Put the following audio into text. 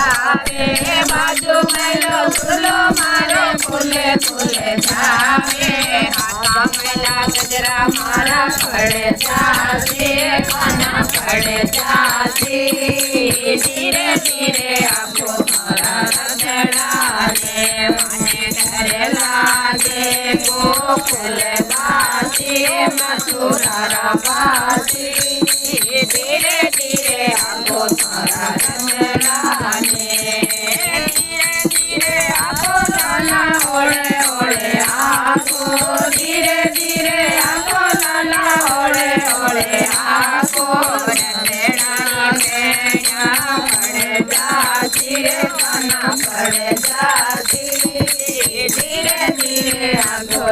जावे बाजू मैलो झूलो मारो फूले फूले जावे हाथा मैला गजरा मारा पड़े जासे खाना पड़े जासे धीरे धीरे आपको मारा रगड़ा दे माने डरे लागे गोकुल बासी मथुरा बासी धीरे धीरे आपको मारा रगड़ा दे धीरे धीरे आपको लाला ओढ़े ओढ़े आपको धीरे धीरे आपको लाला ओढ़े ओढ़े आपको रगड़ा गया पड़े जाती रे खाना पड़े जाती धीरे धीरे आपको